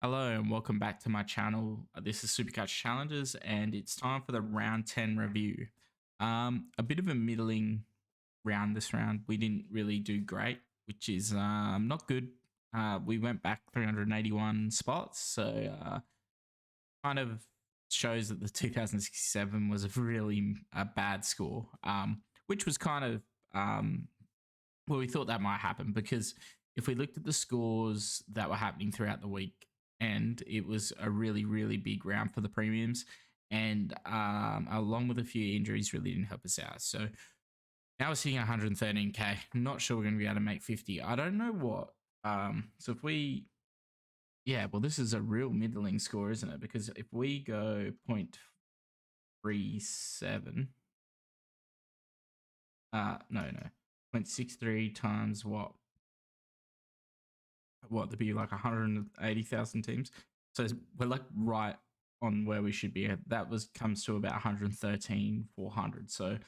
Hello and welcome back to my channel. This is Supercoach Challenges and it's time for the round 10 review. A bit of a middling round this round. We didn't really do great, which is not good. We went back 381 spots, so kind of shows that the 2067 was a really bad score, which was kind of, well, we thought that might happen because if we looked at the scores that were happening throughout the week, and it was a really, really big round for the premiums. And along with a few injuries, really didn't help us out. So now we're sitting at 113K. I'm not sure we're going to be able to make 50. I don't know what. So if we, yeah, well, this is a real middling score, isn't it? Because if we go 0.37, no, 0.63 times what to be like 180,000 teams. So we're like right on where we should be. That comes to about 113,400. So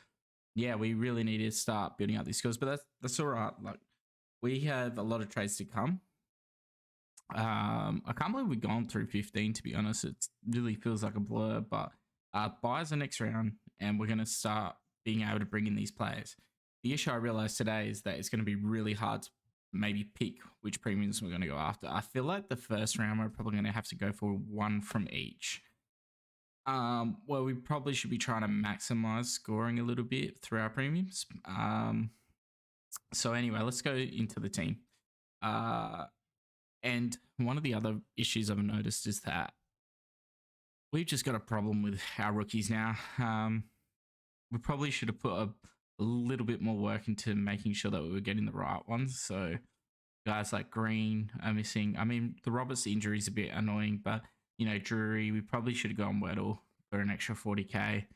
yeah, we really need to start building up these skills, but that's all right. Like we have a lot of trades to come. I can't believe we've gone through 15, to be honest. It really feels like a blur, but buys the next round and we're going to start being able to bring in these players. The issue I realized today is that it's going to be really hard to maybe pick which premiums we're going to go after. I feel like the first round we're probably going to have to go for one from each. Well, we probably should be trying to maximize scoring a little bit through our premiums. So anyway, let's go into the team. And one of the other issues I've noticed is that we've just got a problem with our rookies now. We probably should have put a little bit more work into making sure that we were getting the right ones. So guys like Green are missing. I mean, the Roberts injury is a bit annoying, but you know, Drury, we probably should have gone Weddle for an extra 40k.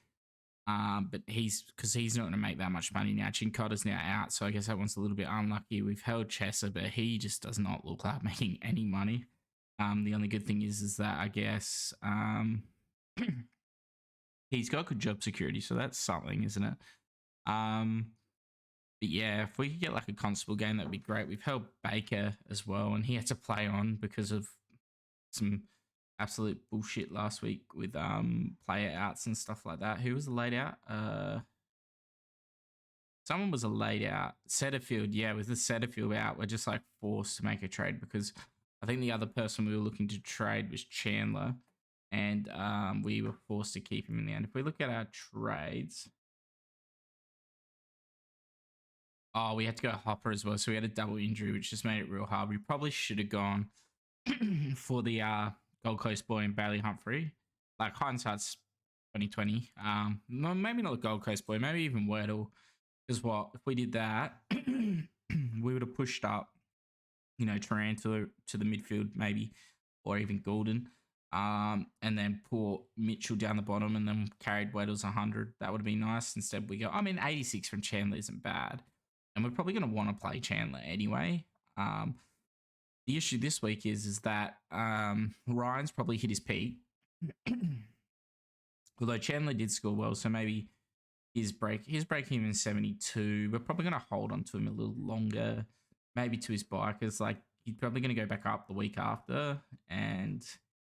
But he's not going to make that much money now. Chincotta's now out, so I guess that one's a little bit unlucky. We've held Chesser, but he just does not look like making any money. The only good thing is that I guess he's got good job security, so that's something, isn't it? But yeah, if we could get like a constable game, that'd be great. We've held Baker as well, and he had to play on because of some absolute bullshit last week with player outs and stuff like that. Who was the laid out? Someone was a laid out. Setterfield, yeah, with the Setterfield out, we're just like forced to make a trade because I think the other person we were looking to trade was Chandler, and we were forced to keep him in the end. If we look at our trades, oh, we had to go Hopper as well, so we had a double injury, which just made it real hard. We probably should have gone for the Gold Coast boy and Bailey Humphrey. Like hindsight's 2020. Maybe not the Gold Coast boy, maybe even Wordle. Because what if we did that, we would have pushed up, you know, Tarantula to the midfield maybe, or even Golden, and then put Mitchell down the bottom, and then carried Weddle's 100. That would have been nice. Instead, we go. I mean, 86 from Chandler isn't bad, and we're probably going to want to play Chandler anyway. The issue this week is that Ryan's probably hit his peak. Although Chandler did score well, so maybe his break even 72. We're probably going to hold on to him a little longer, maybe to his bye, because like he's probably going to go back up the week after, and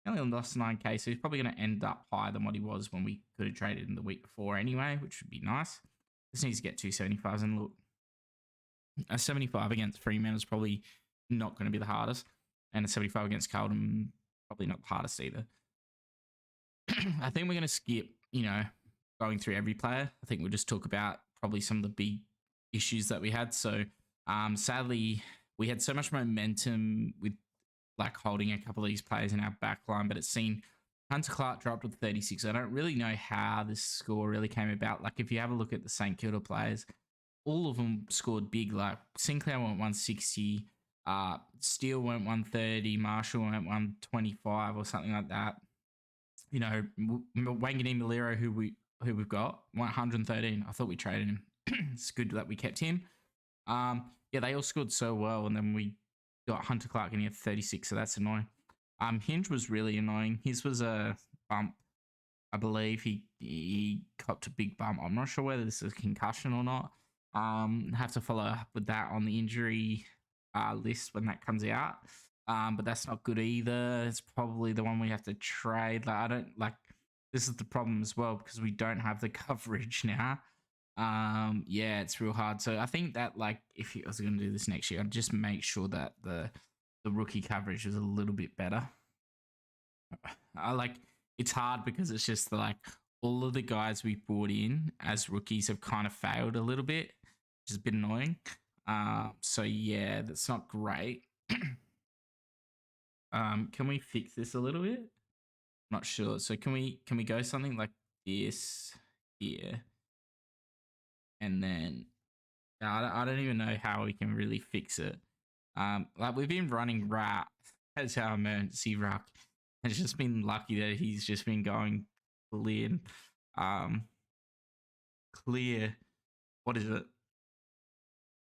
he only lost 9k, so he's probably going to end up higher than what he was when we could have traded in the week before anyway, which would be nice. Just needs to get 275s, and look, a 75 against Freeman is probably not going to be the hardest, and a 75 against Carlton probably not the hardest either. I think we're going to skip, you know, going through every player. I think we'll just talk about probably some of the big issues that we had. So sadly, we had so much momentum with like holding a couple of these players in our back line, but it's seen Hunter Clark dropped with 36. I don't really know how this score really came about. Like if you have a look at the St Kilda players, all of them scored big. Like Sinclair went 160, Steele went 130, Marshall went 125 or something like that. You know, Wangani Malero, who we've got, 113. I thought we traded him. It's good that we kept him. Yeah, they all scored so well, and then we got Hunter Clark and he had 36, so that's annoying. Hinge was really annoying. His was a bump. I believe he copped a big bump. I'm not sure whether this is a concussion or not. Have to follow up with that on the injury list when that comes out. But that's not good either. It's probably the one we have to trade. Like I don't like. This is the problem as well because we don't have the coverage now. Yeah, it's real hard. So I think that like if I was going to do this next year, I'd just make sure that the rookie coverage was a little bit better. I like it's hard because it's just like all of the guys we brought in as rookies have kind of failed a little bit, which is a bit annoying. So yeah, that's not great. Can we fix this a little bit? I'm not sure. So can we go something like this here, and then I don't even know how we can really fix it. Like we've been running Rat as our emergency ruck. It's just been lucky that he's just been going clear, um, clear. What is it?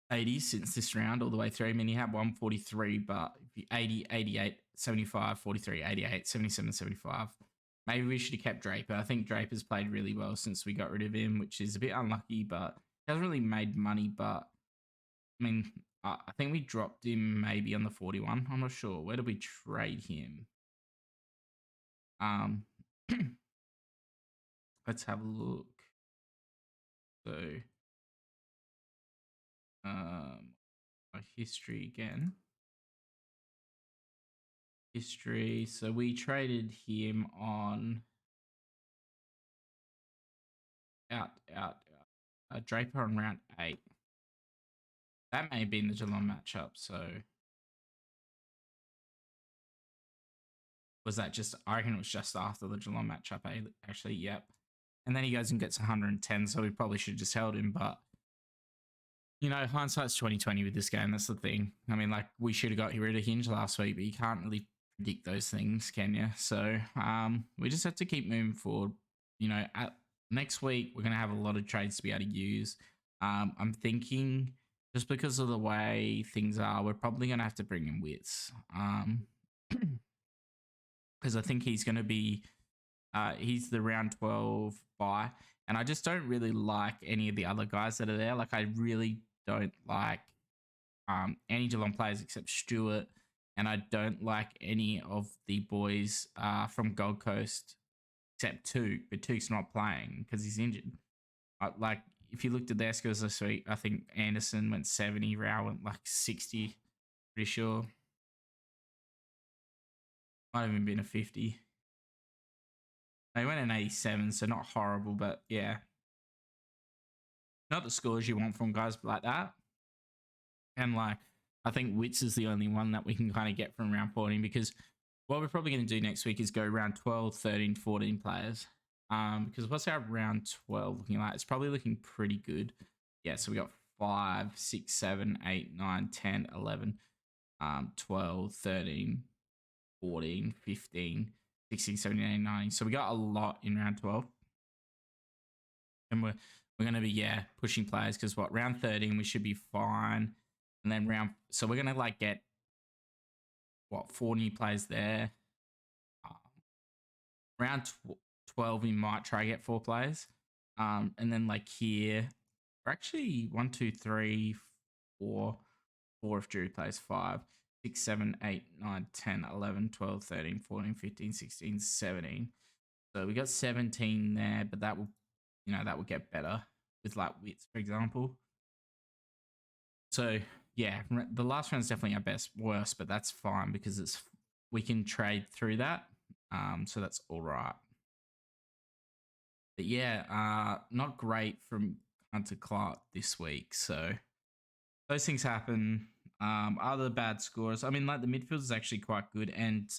80 since this round all the way through. I mean, he had 143, but 80, 88, 75, 43, 88, 77, 75. Maybe we should have kept Draper. I think Draper's played really well since we got rid of him, which is a bit unlucky, but he hasn't really made money. But I mean, I think we dropped him maybe on the 41. I'm not sure. Where did we trade him? Um, let's have a look. So, my history again. History. So we traded him on out Draper on round 8. That may have been the Geelong matchup. So was that just? I reckon it was just after the Geelong matchup. Actually, yep. And then he goes and gets 110. So we probably should have just held him, but. You know, hindsight's 2020 with this game. That's the thing. I mean, like we should have got rid of Hinge last week, but you can't really predict those things, can you? So we just have to keep moving forward. You know, next week we're gonna have a lot of trades to be able to use. I'm thinking just because of the way things are, we're probably gonna have to bring in Wits. Because I think he's gonna be he's the round 12 buy, and I just don't really like any of the other guys that are there. Like I really don't like any Geelong players except Stewart, and I don't like any of the boys from Gold Coast except Took, but Took's not playing because he's injured. Like if you looked at their scores this week, I think Anderson went 70, Rao went like 60, pretty sure. Might have even been a 50. They went an 87, so not horrible, but yeah. Not the scores you want from guys like that. And like, I think Wits is the only one that we can kind of get from round 14 because what we're probably going to do next week is go round 12, 13, 14 players. Because what's our round 12 looking like? It's probably looking pretty good. Yeah, so we got 5, 6, 7, 8, 9, 10, 11, 12, 13, 14, 15, 16, 17, 18, 19. So we got a lot in round 12. And we're going to be, pushing players because round 13, we should be fine. And then so we're going to like get, 4 new players there. Round 12, we might try to get 4 players. And then like here, we're actually 1, 2, 3, 4. 4 if Drew plays 5. 6, 7, 8, 9, 10, 11, 12, 13, 14, 15, 16, 17. So we got 17 there, but that will, that will get better with like Wits, for example. So yeah, the last round is definitely our worst, but that's fine because we can trade through that. So that's all right. But yeah, not great from Hunter Clark this week. So those things happen. Other bad scores. I mean, like the midfield is actually quite good, and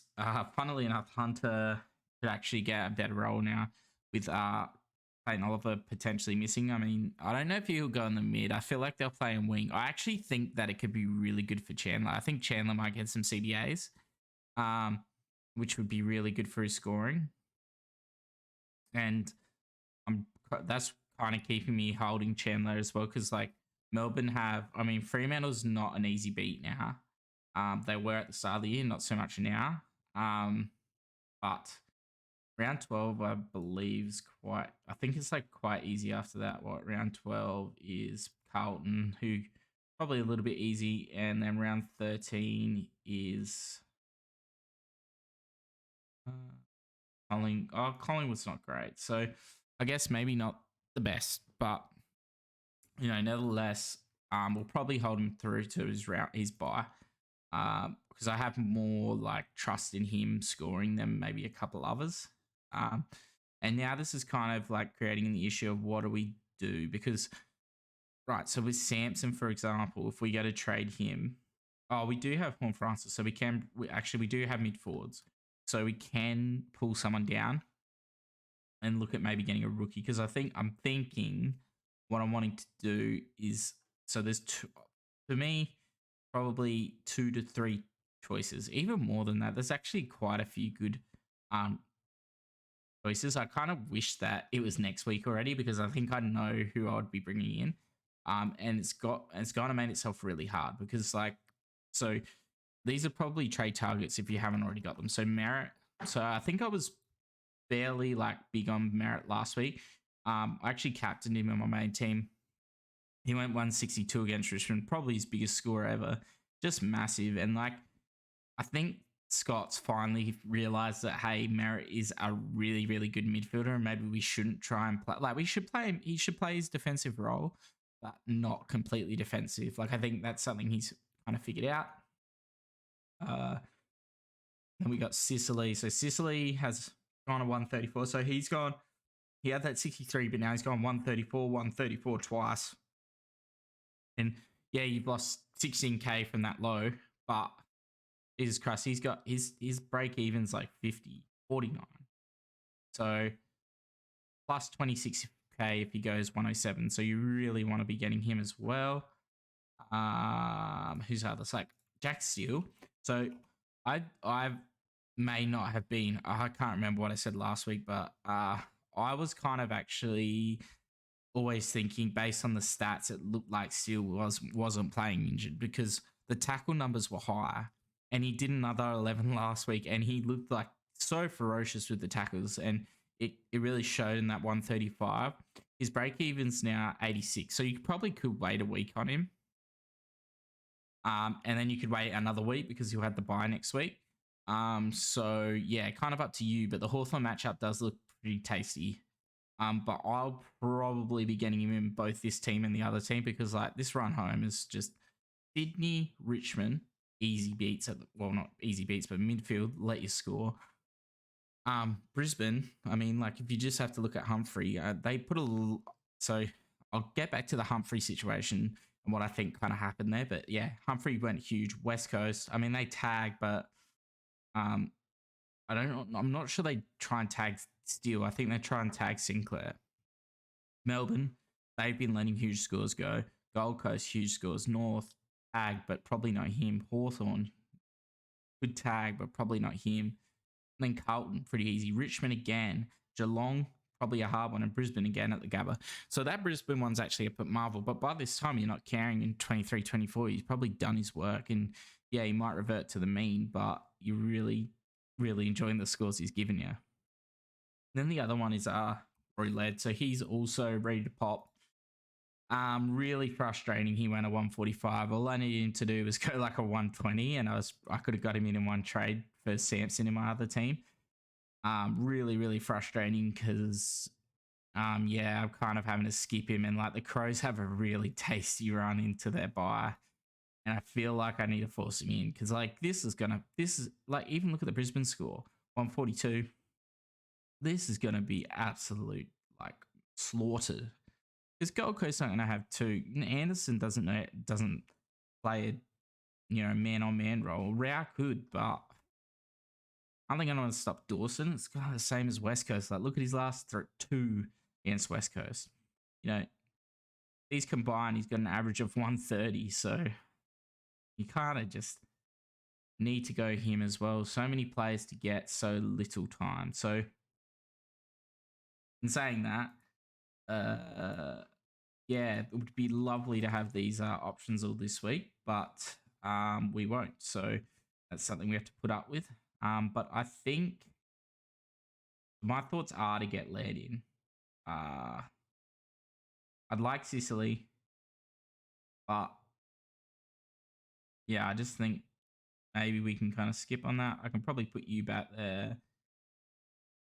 funnily enough, Hunter could actually get a better role now with Clayton Oliver potentially missing. I mean, I don't know if he'll go in the mid. I feel like they'll play in wing. I actually think that it could be really good for Chandler. I think Chandler might get some CBAs, which would be really good for his scoring, and that's kind of keeping me holding Chandler as well because like. Melbourne Fremantle's not an easy beat now. They were at the start of the year, not so much now. But round 12, I believe, is I think it's like quite easy after that. Round 12 is Carlton, who probably a little bit easy. And then round 13 is Collingwood's not great. So I guess maybe not the best, but nevertheless, we'll probably hold him through to his bye, because I have more like trust in him scoring than maybe a couple others. Um, and now this is kind of like creating the issue of what do we do? Because right, so with Samson, for example, if we go to trade him, we do have Horn Francis, so we do have mid forwards, so we can pull someone down and look at maybe getting a rookie. Because I'm thinking what I'm wanting to do is, so there's two, for me, probably 2 to 3 choices, even more than that. There's actually quite a few good um choices. I kind of wish that it was next week already because I think I know who I would be bringing in. And it's going to make itself really hard because so these are probably trade targets if you haven't already got them. So Merritt. So I think I was fairly like big on Merritt last week. I actually captained him on my main team. He went 162 against Richmond, probably his biggest score ever. Just massive. And like I think Scott's finally realized that hey, Merritt is a really, really good midfielder, and maybe we shouldn't try and play we should play him. He should play his defensive role, but not completely defensive. Like I think that's something he's kind of figured out. Uh, then we got Sicily. So Sicily has gone to 134. So he's gone. He had that 63, but now he's gone 134 twice. And yeah, you've lost 16K from that low, but Jesus Christ, he's got his break even's like 49. So plus 26K if he goes 107. So you really want to be getting him as well. Who's others? Like Jack Steele. So I may not have been. I can't remember what I said last week, but I was kind of actually always thinking based on the stats, it looked like Steele wasn't playing injured because the tackle numbers were high, and he did another 11 last week, and he looked like so ferocious with the tackles, and it really showed in that 135. His break even's now 86, so you probably could wait a week on him. And then you could wait another week because you'll have the bye next week. So yeah, kind of up to you, but the Hawthorn matchup does look pretty tasty. But I'll probably be getting him in both this team and the other team because like this run home is just Sydney, Richmond, easy beats not easy beats, but midfield, let you score. Brisbane, I mean, like if you just have to look at Humphrey, they put so I'll get back to the Humphrey situation and what I think kind of happened there. But yeah, Humphrey went huge. West Coast, I mean, they tag, but I don't know. I'm not sure they try and tag Steele. I think they try and tag Sinclair. Melbourne, they've been letting huge scores go. Gold Coast, huge scores. North, tag, but probably not him. Hawthorn, good tag, but probably not him. And then Carlton, pretty easy. Richmond again. Geelong, probably a hard one. And Brisbane again at the Gabba. So that Brisbane one's actually a marvel. But by this time, you're not caring in 23, 24. He's probably done his work. And yeah, he might revert to the mean, but you're really, really enjoying the scores he's given you. Then the other one is Rory Led. So he's also ready to pop. Really frustrating. He went a 145. All I needed him to do was go like a 120, and I could have got him in one trade for Samson in my other team. Really, really frustrating because yeah, I'm kind of having to skip him, and like the Crows have a really tasty run into their bye, and I feel like I need to force him in because like this is like even look at the Brisbane score 142. This is gonna be absolute like slaughtered. Because Gold Coast aren't going to have two. Anderson doesn't play a man on man role. Rao could, but I think I'm going to stop Dawson. It's kind of the same as West Coast. Like look at his last two against West Coast. These combined, he's got an average of 130. So you kind of just need to go him as well. So many players to get so little time. So in saying that, yeah, it would be lovely to have these options all this week, but we won't. So that's something we have to put up with. But I think my thoughts are to get Laird in. I'd like Sicily, but yeah, I just think maybe we can kind of skip on that. I can probably put you back there.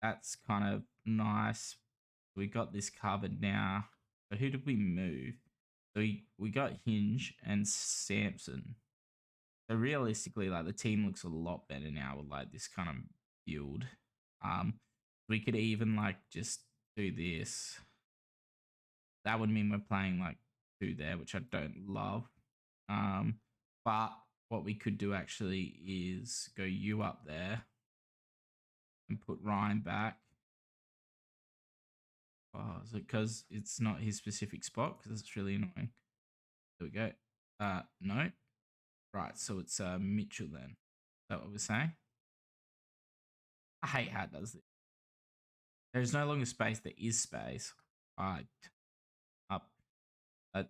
that's kind of nice. We got this covered now. So who did we move? So we got Hinge and Samson. So realistically, like the team looks a lot better now with like this kind of build. Um, we could even like just do this. That would mean we're playing like two there, which I don't love. But what we could do actually is go you up there and put Ryan back. Oh, is it because it's not his specific spot? Because it's really annoying. There we go. No. Right, so it's Mitchell then. Is that what we're saying? I hate how it does this. There is no longer space. There is space. Right. Up. All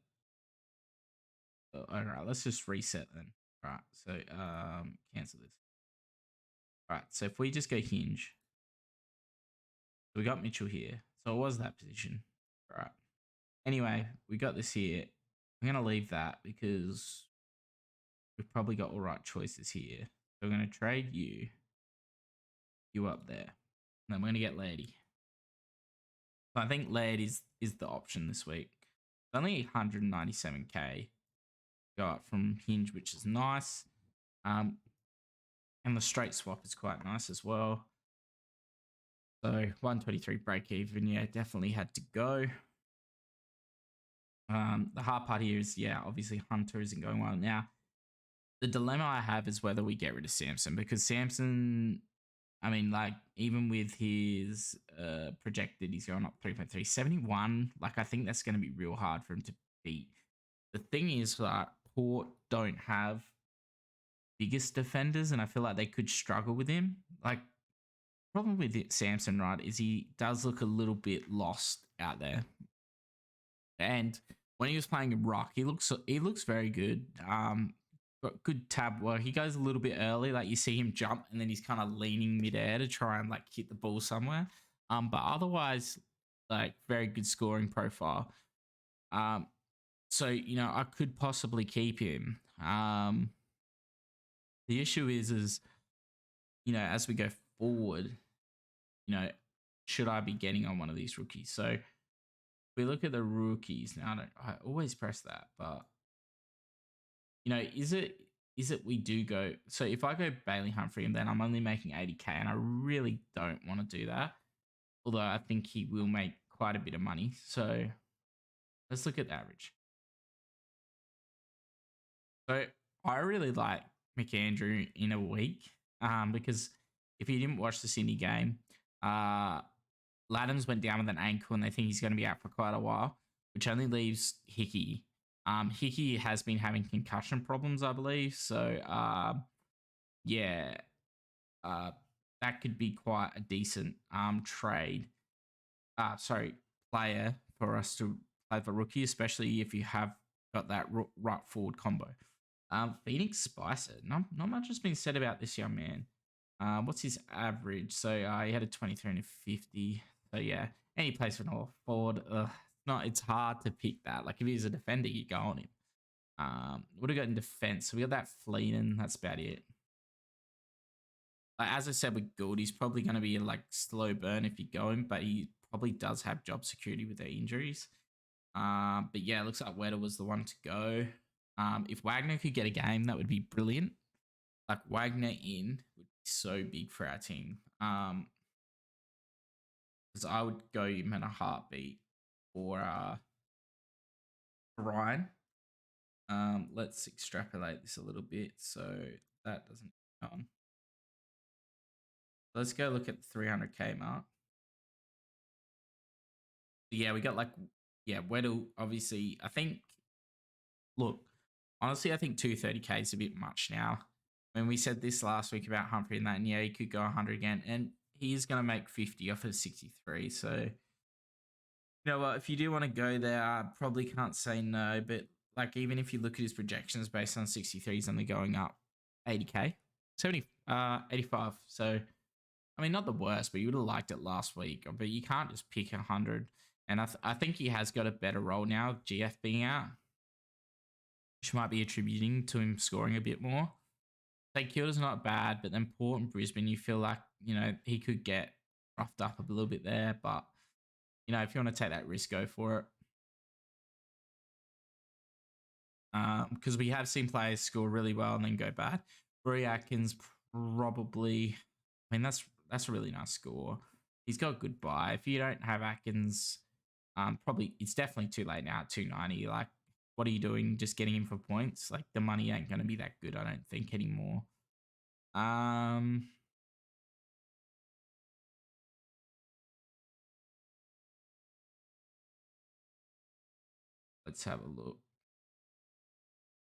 right, let's just reset then. Right, so cancel this. All right, so if we just go Hinge, we got Mitchell here. So it was that position. All right. Anyway, we got this here. I'm going to leave that because we've probably got all right choices here. So we're going to trade you up there. And then we're going to get Lady. So I think Laird is the option this week. It's only 197k. Go up from Hinge, which is nice. And the straight swap is quite nice as well. So 123 break even. Yeah, definitely had to go. The hard part here is, yeah, obviously Hunter isn't going well now. The dilemma I have is whether we get rid of Samson, because Samson, I mean, like, even with his projected, he's going up 3.3, 71. Like, I think that's going to be real hard for him to beat. The thing is that Port don't have biggest defenders, and I feel like they could struggle with him. Like, problem with Samson, right, is he does look a little bit lost out there. And when he was playing Rock, he looks very good. Got good tab work. He goes a little bit early, like you see him jump and then he's kind of leaning midair to try and like hit the ball somewhere. But otherwise, like very good scoring profile. So you know, I could possibly keep him. The issue is you know, as we go forward, you know, should I be getting on one of these rookies? So if we look at the rookies now, I always press that, but you know, is it we do go, so if I go Bailey Humphrey and then I'm only making 80k, and I really don't want to do that, although I think he will make quite a bit of money. So let's look at the average. So I really like McAndrew in a week, because if you didn't watch the Sydney game, Laddams went down with an ankle and they think he's going to be out for quite a while, which only leaves Hickey. Hickey has been having concussion problems, I believe. So, yeah, that could be quite a decent trade. Player for us to play for rookie, especially if you have got that right forward combo. Phoenix Spicer, not much has been said about this young man. What's his average? So he had a 23 and a 50. So yeah, and he plays for North forward. It's hard to pick that. Like if he's a defender, you go on him. What do we got in defense? So we got that Fleeton. That's about it. Like, as I said with Gould, he's probably going to be a like slow burn if you go him, but he probably does have job security with their injuries. But yeah, it looks like Wetter was the one to go. If Wagner could get a game, that would be brilliant. Like Wagner in would be so big for our team. Because I would go him in a heartbeat for Ryan. Let's extrapolate this a little bit so that doesn't go on. Let's go look at the 300k mark. Yeah, we got like, yeah, Weddle, obviously. I think, look, honestly, I think 230k is a bit much now. When we said this last week about Humphrey and that, and yeah, he could go 100 again, and he's going to make 50 off of 63. So, you know what, if you do want to go there, I probably can't say no, but like, even if you look at his projections based on 63, he's only going up 80k, 85. So, I mean, not the worst, but you would have liked it last week. But you can't just pick 100. And I think he has got a better role now, GF being out, which might be attributing to him scoring a bit more. St Kilda's not bad, but then Port and Brisbane, you feel like, you know, he could get roughed up a little bit there, but if you want to take that risk, go for it. Because we have seen players score really well and then go bad. Rory Atkins probably. I mean, that's a really nice score. He's got a good buy. If you don't have Atkins, probably it's definitely too late now at 290. Like, what are you doing? Just getting him for points? Like, the money ain't going to be that good, I don't think, anymore. Let's have a look.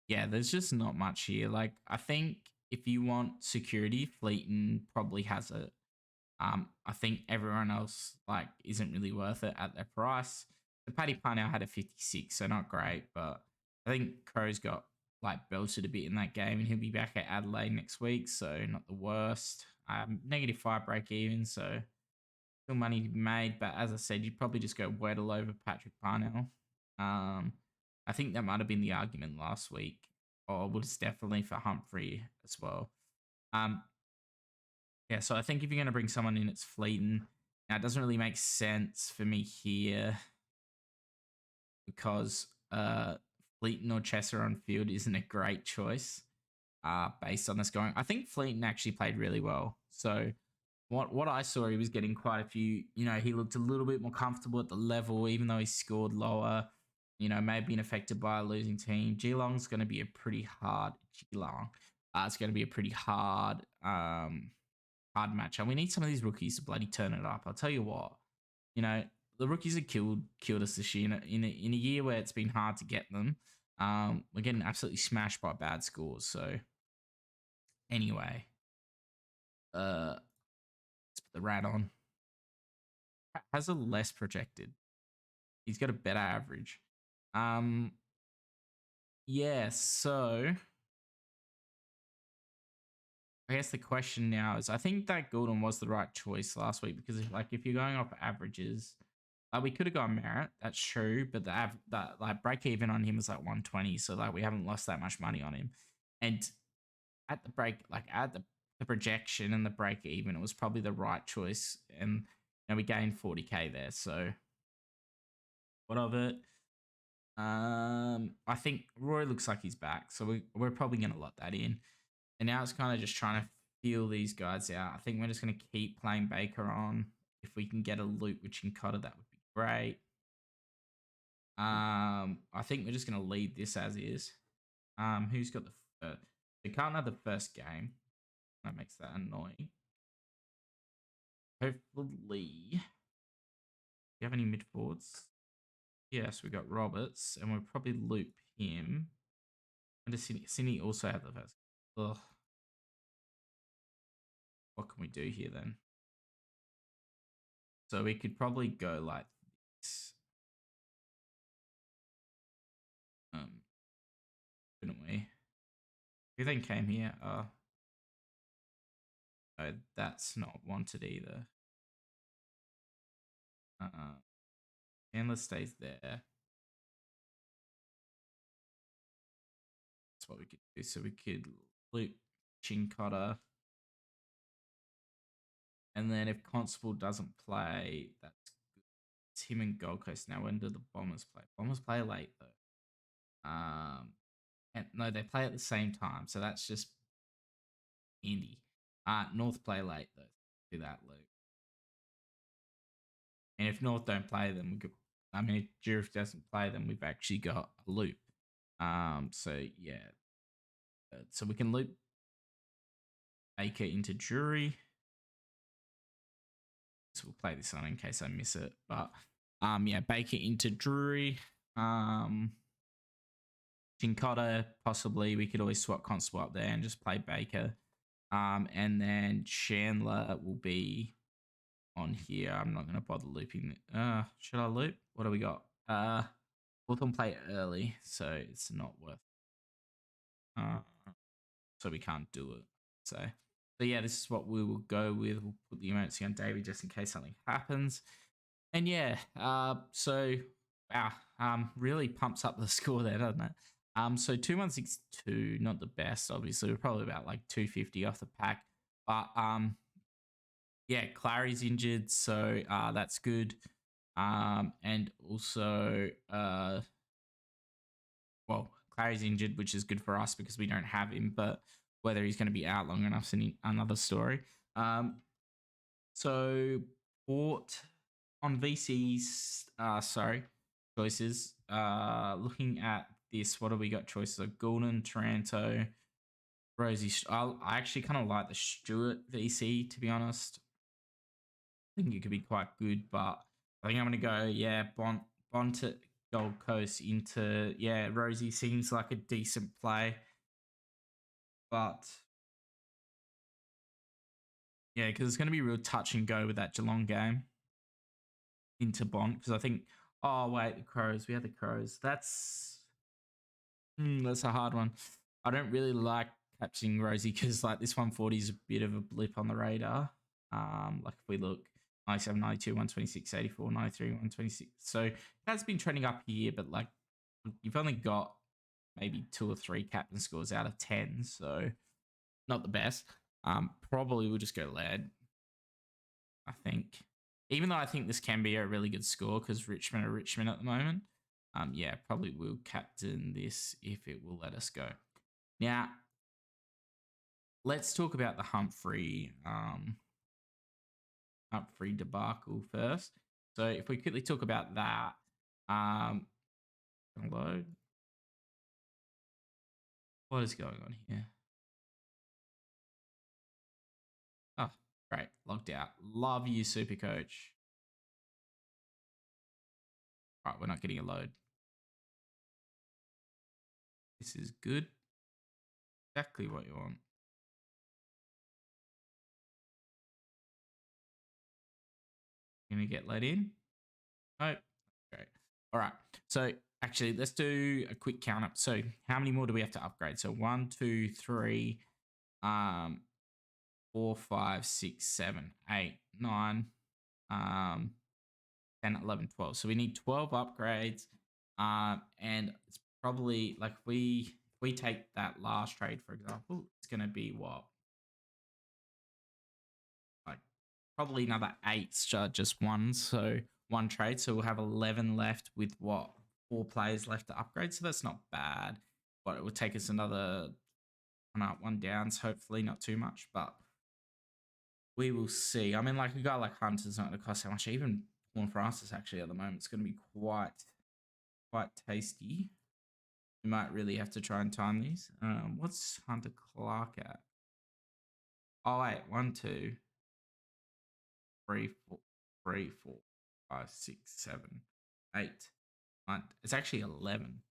Yeah, there's just not much here. Like, I think if you want security, Fleeton probably has it. I think everyone else like isn't really worth it at their price. The Paddy Parnell had a 56, so not great, but I think Crow's got like belted a bit in that game, and he'll be back at Adelaide next week, so not the worst. -5 break even, so still money to be made. But as I said, you'd probably just go Weddle over Patrick Parnell. I think that might have been the argument last week, or was definitely for Humphrey as well. Yeah, so I think if you're going to bring someone in, it's Fleeton. Now, it doesn't really make sense for me here because Fleeton or Chesser on field isn't a great choice based on the scoring. I think Fleeton actually played really well. So what I saw, he was getting quite a few, he looked a little bit more comfortable at the level, even though he scored lower, may have been affected by a losing team. Geelong's going to be a pretty hard, it's going to be a pretty hard match, and we need some of these rookies to bloody turn it up. I'll tell you what, the rookies have killed us this year in a year where it's been hard to get them. We're getting absolutely smashed by bad scores. So anyway, let's put the rat on. Has a less projected. He's got a better average. Yeah, so I guess the question now is, I think that Goulden was the right choice last week because if you're going off averages, we could have gone Merritt. That's true, but the break even on him was like 120, so we haven't lost that much money on him. And at the break, at the projection and the break even, it was probably the right choice, and we gained 40k there. So what of it? I think Roy looks like he's back, so we're probably going to lock that in. And now it's kind of just trying to feel these guys out. I think we're just going to keep playing Baker on. If we can get a loop with Chincotta, that would be great. I think we're just going to leave this as is. Who's got the first? They can't have the first game. That makes that annoying. Hopefully. Do you have any mid forwards? Yes, we got Roberts, and we'll probably loop him. And does Sydney also have the first? Ugh. What can we do here then? So we could probably go like this. Couldn't we? Who then came here? No, that's not wanted either. Chandler stays there. That's what we could do. So we could loop Chincotta. And then if Constable doesn't play, that's good. It's him and Gold Coast. Now, when do the Bombers play? Bombers play late, though. And no, they play at the same time. So that's just Indy. North play late, though. Do that loop. And if North don't play them, we could. I mean, if Jurif doesn't play them, we've actually got a loop. So yeah. So we can loop Baker into Jury. So we'll play this on in case I miss it. But yeah, Baker into Drury. Chincotta, possibly. We could always swap Constable up there and just play Baker. And then Chandler will be on here. I'm not going to bother looping. Should I loop? What do we got? Hawthorn play early, so it's not worth so we can't do it. So yeah, this is what we will go with. We'll put the emergency on Davey just in case something happens. And yeah, so wow, really pumps up the score there, doesn't it? So 2162, not the best, obviously. We're probably about like 250 off the pack. But Yeah, Clary's injured, so that's good. And also, well, Clary's injured, which is good for us because we don't have him, but whether he's going to be out long enough's another story. So Port on VC's, choices. Looking at this, what have we got choices of? Gordon, Taranto, Rosie. I actually kind of like the Stewart VC, to be honest. I think it could be quite good, but I think I'm going to go, Bont at Gold Coast into, Rosie seems like a decent play. But, yeah, because it's going to be real touch and go with that Geelong game into Bont. Because I think, oh, wait, the Crows. We had the Crows. That's a hard one. I don't really like capturing Rosie because, like, this 140 is a bit of a blip on the radar. Like, if we look, 97, 92, 126, 84, 93, 126. So it has been trending up here, but like you've only got maybe 2 or 3 captain scores out of 10, so not the best. Probably we'll just go lead, I think. Even though I think this can be a really good score because Richmond are Richmond at the moment. Probably will captain this if it will let us go. Now, let's talk about the Humphrey debacle first. So if we quickly talk about that, load. What is going on here? Oh, great. Logged out. Love you, Supercoach. All right, we're not getting a load. This is good. Exactly what you want. Gonna get let in? Nope. Great. All right. So actually, let's do a quick count up. So how many more do we have to upgrade? So 1, 2, 3, 4, 5, 6, 7, 8, 9, 10, 11, 12. So we need 12 upgrades. And it's probably like if we take that last trade, for example, it's going to be what? Like probably another 8 just one. So one trade. So we'll have 11 left with what? 4 players left to upgrade. So that's not bad. But it would take us another one up, one downs, hopefully not too much. But we will see. I mean, like a guy like Hunter's not going to cost how much. Even Porn Francis actually at the moment, it's going to be quite tasty. We might really have to try and time these. What's Hunter Clark at? Oh wait, 1, 2, 3, 4, 3, 4, 5, 6, 7, 8, 9. It's actually 11.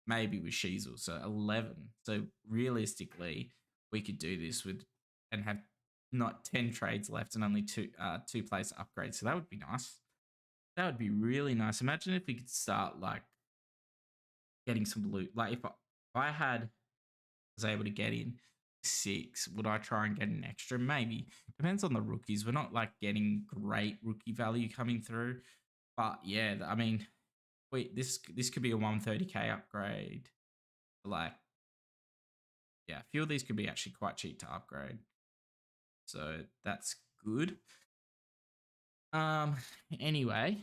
Maybe with Sheasel, so 11. So realistically, we could do this with and have not 10 trades left and only two players to upgrade. So that would be nice. That would be really nice. Imagine if we could start like getting some loot. Like if I was able to get in 6, would I try and get an extra? Maybe. Depends on the rookies. We're not like getting great rookie value coming through. But yeah, I mean, this could be a 130k upgrade. Like, yeah, a few of these could be actually quite cheap to upgrade. So that's good. Anyway,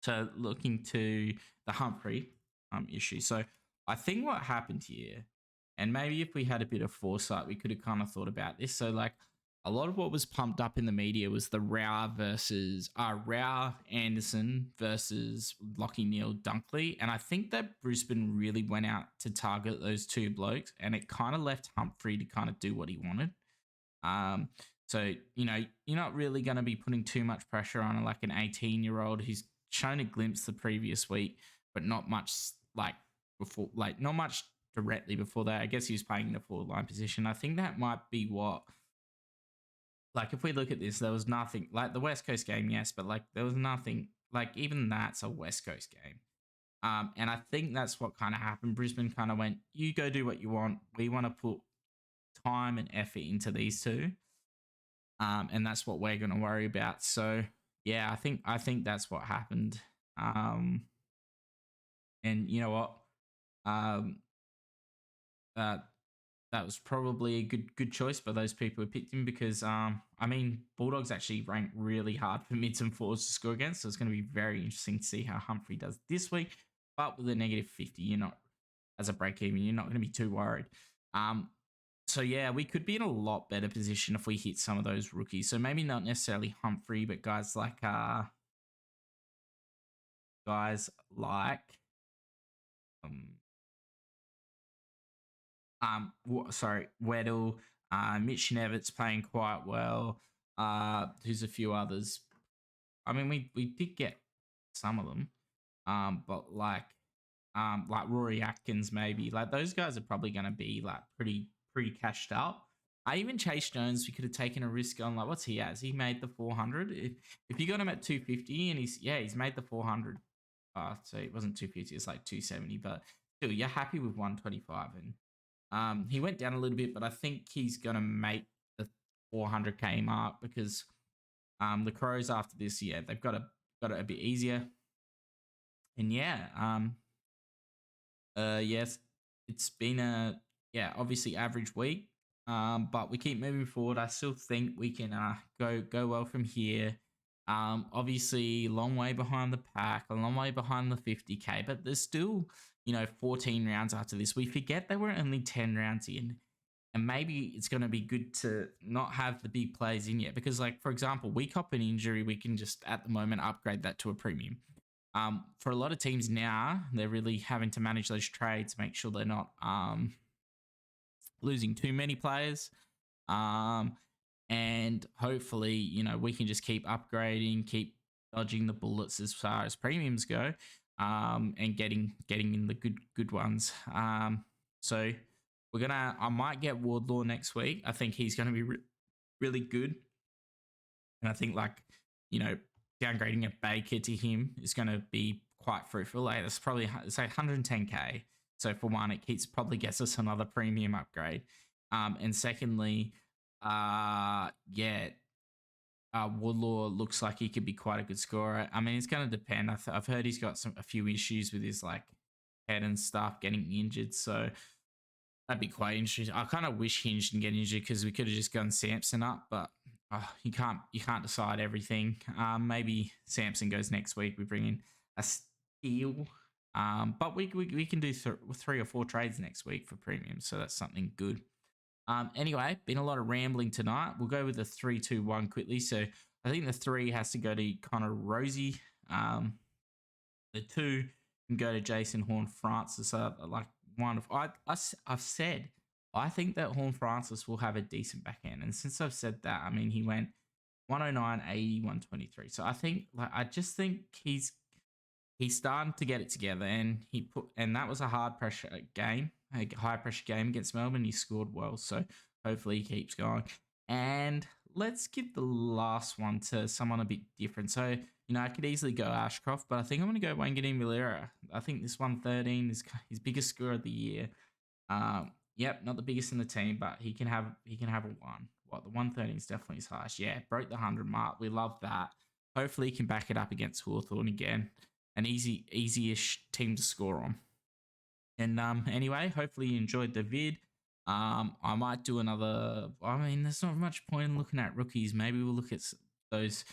so looking to the Humphrey issue. So I think what happened here, and maybe if we had a bit of foresight, we could have kind of thought about this. So like a lot of what was pumped up in the media was the Rao Anderson versus Lockie Neal Dunkley. And I think that Brisbane really went out to target those two blokes, and it kind of left Humphrey to kind of do what he wanted. So, you know, you're not really going to be putting too much pressure on like an 18-year-old who's shown a glimpse the previous week, but not much like before, like not much directly before that. I guess he was playing in a forward line position. I think that might be what, like, if we look at this, there was nothing like the West Coast game, yes, but like there was nothing like even that's a West Coast game. And I think that's what kind of happened. Brisbane kind of went, you go do what you want. We want to put time and effort into these two. And that's what we're going to worry about. So yeah, I think that's what happened. And you know what? Um, uh, that was probably a good choice by those people who picked him because I mean Bulldogs actually rank really hard for mids and forwards to score against, so it's going to be very interesting to see how Humphrey does this week. But with a -50, you're not as a break even, you're not going to be too worried. So yeah, we could be in a lot better position if we hit some of those rookies. So maybe not necessarily Humphrey, but guys like um Weddle, Mitch Nevitt's playing quite well. Who's a few others. I mean, we did get some of them, but like Rory Atkins maybe. Like those guys are probably going to be like pretty cashed up. I even Chase Jones, we could have taken a risk on like what's he at? Has he made the 400? If you got him at 250 and he's made the 400. So it wasn't 250, it's like 270, but still you're happy with 125 and he went down a little bit, but I think he's going to make the 400k mark because the Crows after this year, they've got it a bit easier. And yeah, yes, it's been a obviously average week, but we keep moving forward. I still think we can go well from here. Obviously, long way behind the pack, a long way behind the 50k, but there's still 14 rounds after this. We forget that we're only 10 rounds in, and maybe it's going to be good to not have the big plays in yet because, like for example, we cop an injury, we can just at the moment upgrade that to a premium. For a lot of teams now, they're really having to manage those trades, make sure they're not losing too many players. And hopefully, we can just keep upgrading, keep dodging the bullets as far as premiums go, and getting in the good ones. So I might get Wardlaw next week. I think he's gonna be really good, and I think downgrading a Baker to him is gonna be quite fruitful. Like that's probably say 110k. So for one, it probably gets us another premium upgrade, and secondly. Woodlaw looks like he could be quite a good scorer. I mean, it's going to depend. I've heard he's got a few issues with his like head and stuff getting injured, so that'd be quite interesting. I kind of wish Hinge didn't get injured because we could have just gone Samson up, but you can't decide everything. Maybe Samson goes next week. We bring in a Steele, but we can do 3 or 4 trades next week for premium, so that's something good. Anyway, been a lot of rambling tonight. We'll go with the 3-2-1 quickly. So I think the 3 has to go to Connor Rozee. The 2 can go to Jason Horne-Francis. Like one of I've said I think that Horne-Francis will have a decent back end, and since I've said that, I mean he went 109, 80, 123. So I just think he's starting to get it together, and that was a hard pressure game. A high pressure game against Melbourne. He scored well, so hopefully he keeps going. And let's give the last one to someone a bit different. So, I could easily go Ashcroft, but I think I'm going to go Wangini Milera. I think this 113 is his biggest score of the year. Yep, not the biggest in the team, but he can have a 1. The 113 is definitely his highest. Yeah, broke the 100 mark. We love that. Hopefully he can back it up against Hawthorn again. An easy-ish team to score on. And anyway, hopefully you enjoyed the vid. I might do another. I mean, there's not much point in looking at rookies. Maybe we'll look at those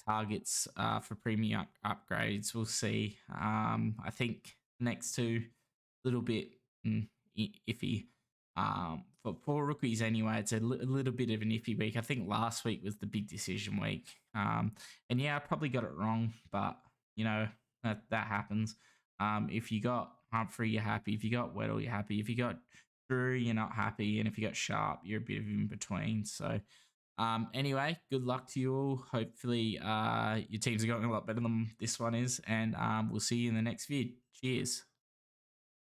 targets for premium upgrades. We'll see. I think next 2, a little bit iffy. For rookies anyway, it's a little bit of an iffy week. I think last week was the big decision week. And yeah, I probably got it wrong, but that happens. If you got Humphrey, you're happy. If you got Weddle, you're happy. If you got Drew, you're not happy. And if you got Sharp, you're a bit of in between. So anyway, good luck to you all. Hopefully your teams are going a lot better than this one is. And we'll see you in the next vid. Cheers.